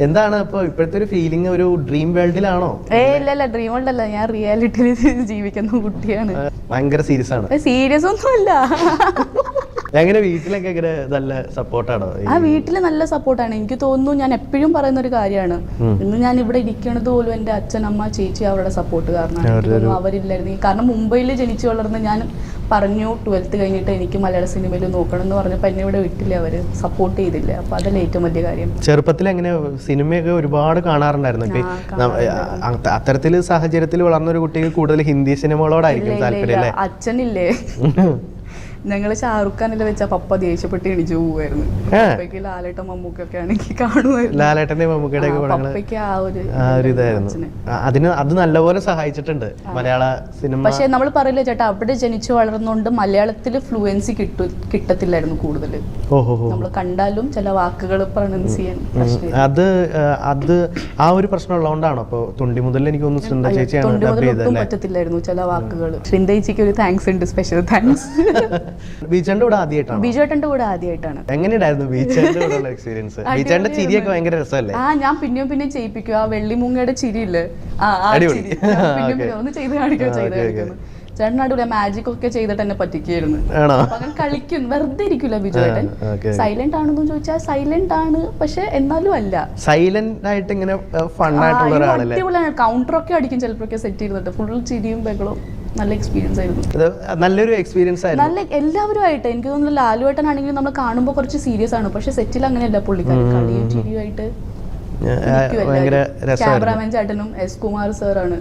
എന്താണ് ഇപ്പൊ ഇപ്പോഴത്തെ ഒരു ഫീലിംഗ്? ഒരു ഡ്രീം വേൾഡിലാണോ? ഇല്ല ഡ്രീം വേൾഡ് അല്ല, ഞാൻ റിയാലിറ്റിയിൽ ജീവിക്കുന്ന കുട്ടിയാണ്. ഭയങ്കര സീരിയസ് ആണ്? സീരിയസ് ഒന്നുമല്ല. എങ്ങനെ വീട്ടിലൊക്കെ എങ്ങനെ നല്ല സപ്പോർട്ടാണോ? ആ വീട്ടില് നല്ല സപ്പോർട്ടാണ്. എനിക്ക് തോന്നുന്നു, ഞാൻ എപ്പോഴും പറയുന്ന ഒരു കാര്യമാണ്, ഇന്ന് ഞാൻ ഇവിടെ ഇരിക്കണത് പോലും എൻ്റെ അച്ഛൻ, അമ്മ, ചേച്ചി അവരുടെ സപ്പോർട്ട് കാരണമാണ്. അവരില്ലായിരുന്നു. കാരണം മുംബൈയിൽ ജനിച്ചു വളർന്ന് ഞാൻ പറഞ്ഞു 12th കഴിഞ്ഞിട്ട് എനിക്ക് മലയാള സിനിമയിൽ നോക്കണം എന്ന് പറഞ്ഞപ്പോൾ എന്നെ ഇവിടെ വിട്ടില്ല, അവർ സപ്പോർട്ട് ചെയ്തില്ല. അപ്പൊ അതല്ലേ ഏറ്റവും വലിയ കാര്യം. ചെറുപ്പത്തിൽ എങ്ങനെ സിനിമയൊക്കെ ഒരുപാട് കാണാറുണ്ടായിരുന്നു? അത്തരത്തിൽ സാഹചര്യത്തിൽ വളർന്ന ഒരു കുട്ടിക്ക് കൂടുതൽ ഹിന്ദി സിനിമകളോടായിരിക്കും താല്പര്യം അല്ലേ? അച്ഛനില്ലേ, ഞങ്ങള് ഷാറുഖ് ഖാനിൽ വെച്ച പപ്പ ദേഷ്യപ്പെട്ട് എണിച്ചു പോവായിരുന്നു. പപ്പയ്ക്ക് ലാലേട്ടൻ മമ്മൂക്കൊക്കെ ആണെങ്കിൽ കാണുമായിരുന്നു. ലാലേട്ടന്റെ മമ്മൂക്കയുടെ പപ്പയ്ക്ക് ആ ഒരു ഇതായിരുന്നു. അത് നല്ലപോലെ സഹായിച്ചിട്ടുണ്ട് മലയാള സിനിമ. പക്ഷെ നമ്മൾ പറയില്ല ചേട്ടാ, അവിടെ ജനിച്ചു വളർന്നുകൊണ്ട് മലയാളത്തിൽ ഫ്ലുവൻസി കിട്ടത്തില്ലായിരുന്നു കൂടുതൽ. നമ്മൾ കണ്ടാലും ചില വാക്കുകൾ പ്രൊനൗൺസ് ചെയ്യാൻ അത് ആ ഒരു പ്രശ്നം ഉള്ളതുകൊണ്ടാണോ? അപ്പൊ തൊണ്ടി മുതൽ എനിക്ക് തോന്നുന്നു ശൃന്ദ ചേച്ചിയാണ് പറ്റത്തില്ലായിരുന്നു ചില വാക്കുകൾ. ശൃന്ദ ചേച്ചിക്ക് ഒരു താങ്ക്സ് ഉണ്ട്, സ്പെഷ്യൽ താങ്ക്സ്. ബീച്ചേട്ടന്റെ കൂടെ ആദ്യമായിട്ടാണ്? ബീജേട്ടന്റെ കൂടെ ആദ്യമായിട്ടാണ്. എങ്ങനെയായിരുന്നു ബീച്ചേട്ടന്റെ കൂടെയുള്ള എക്സ്പീരിയൻസ്? ബീച്ചേട്ടന്റെ ചിരിയൊക്കെ ഭയങ്കര രസമല്ലേ? ഞാൻ പിന്നെയും ചെയ്യിപ്പിക്കും. ആ വെള്ളിമൂങ്ങയുടെ ചിരിയില്ലേ, ഒന്ന് ചെയ്ത് കാണിക്കുന്നു. ചേട്ടൻ അടിപൊളി മാജിക് ഒക്കെ ചെയ്തിട്ട് എന്നെ പറ്റിക്കായിരുന്നു. അങ്ങനെ കളിക്കും, വെറുതെ ഇരിക്കില്ല ബിജുവേട്ടൻ. സൈലന്റ് ആണെന്ന് ചോദിച്ചാൽ സൈലന്റ് ആണ്, പക്ഷെ എന്നാലും അല്ല, സൈലന്റ് ആയിട്ട് ഇങ്ങനെ ഫൺ ആയിട്ടുള്ള ഒരാളല്ലേ. അടിപൊളിയാണ്. കൗണ്ടറൊക്കെ അടിക്കും ചിലപ്പോഴൊക്കെ സെറ്റ് ചെയ്തിട്ട്. ഫുൾ ചിരിയും ബഹളവും. നല്ല എക്സ്പീരിയൻസ് ആയിരുന്നു. നല്ലൊരു എക്സ്പീരിയൻസ് ആയിരുന്നു. നല്ല എല്ലാവരുമായിട്ട്. എനിക്ക് തോന്നുന്നു ലാലുവേട്ടനാണെങ്കിലും നമ്മൾ കാണുമ്പോൾ കുറച്ച് സീരിയസ് ആണ്, പക്ഷെ സെറ്റിൽ അങ്ങനെയല്ല. പുള്ളിക്കാരൻ കളിയും ചിരിയുമായിട്ട്. ക്യാമറാമാൻ ചേട്ടനും എസ് കുമാർ സാറാണ്.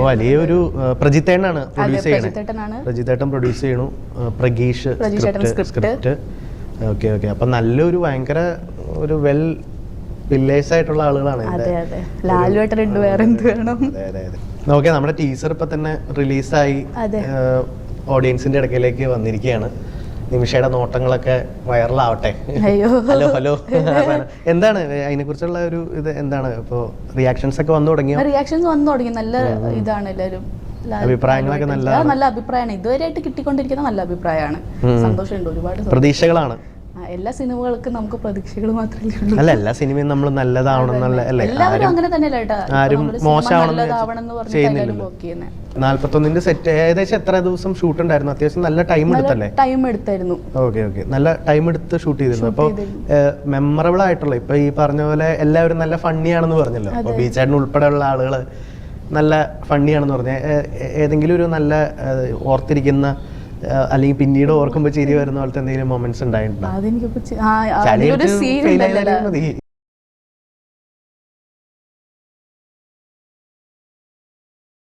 വലിയൊരു പ്രജിത്തേട്ടനാണ് പ്രൊഡ്യൂസ് ചെയ്യണത്. പ്രജിത്തേട്ടൻ പ്രൊഡ്യൂസ് ചെയ്യണു, പ്രഗീഷ് സ്ക്രിപ്റ്റ്. Okay okay. അപ്പൊ നല്ലൊരു ഭയങ്കര ഒരു വെൽ പില്ലേഴ്സ് ആയിട്ടുള്ള ആളുകളാണ്. ലാലുവേട്ടൻ ഉണ്ട്, വേറെ എന്ത് വേണം. ഓക്കെ, നമ്മുടെ ടീസർ ഇപ്പൊ തന്നെ റിലീസായി ഓഡിയൻസിന്റെ ഇടയ്ക്കിലേക്ക് വന്നിരിക്കുകയാണ്. നിമിഷയുടെ നോട്ടങ്ങളൊക്കെ വൈറലാവട്ടെ. Hello hello. എന്താണ് അതിനെ കുറിച്ചുള്ള ഒരു ഇത്? എന്താണ് ഇപ്പോ റിയാക്ഷൻസ് ഒക്കെ വന്നു തുടങ്ങിയോ? റിയാക്ഷൻസ് വന്നു തുടങ്ങി. നല്ല ഇതാണ് എല്ലാവരും. അഭിപ്രായങ്ങളൊക്കെ നല്ല അഭിപ്രായമാണ്. ഇതുവരെയായിട്ട് കിട്ടിക്കൊണ്ടിരിക്കുന്ന നല്ല അഭിപ്രായമാണ്. സന്തോഷമുണ്ട്. ഒരുപാട് പ്രതീക്ഷകളാണ്. എല്ലാ സിനിമകൾക്കും നമുക്ക് പ്രതീക്ഷകൾ മാത്രമേ ഉള്ളൂ. അല്ല, എല്ലാ സിനിമയും നമ്മൾ നല്ലതാവണമെന്നല്ല. എല്ലാവരും അങ്ങനെ തന്നെയല്ല. ആരും മോശമാണെന്ന് ചെയ്യുന്നില്ല. 41ന്റെ സെറ്റ് ഏകദേശം എത്ര ദിവസം ഷൂട്ട് ഉണ്ടായിരുന്നു? അത്യാവശ്യം നല്ല ടൈം എടുത്തായിരുന്നു. Okay okay. നല്ല ടൈം എടുത്ത് ഷൂട്ട് ചെയ്തിരുന്നു. അപ്പൊ മെമ്മറബിൾ ആയിട്ടുള്ള, ഇപ്പൊ ഈ പറഞ്ഞ പോലെ എല്ലാവരും നല്ല ഫണ്ണിയാണെന്ന് പറഞ്ഞല്ലോ. അപ്പൊ ബീച്ചേട്ടൻ ഉൾപ്പെടെയുള്ള ആളുകള് നല്ല ഫണ്ണിയാണെന്ന് പറഞ്ഞ ഏതെങ്കിലും ഒരു നല്ല ഓർത്തിരിക്കുന്ന അല്ലെങ്കിൽ പിന്നീട് ഓർക്കുമ്പോ ചിരി വരുന്ന പോലത്തെ എന്തെങ്കിലും മൊമെന്റ്സ് ഉണ്ടായിട്ടുണ്ടോ?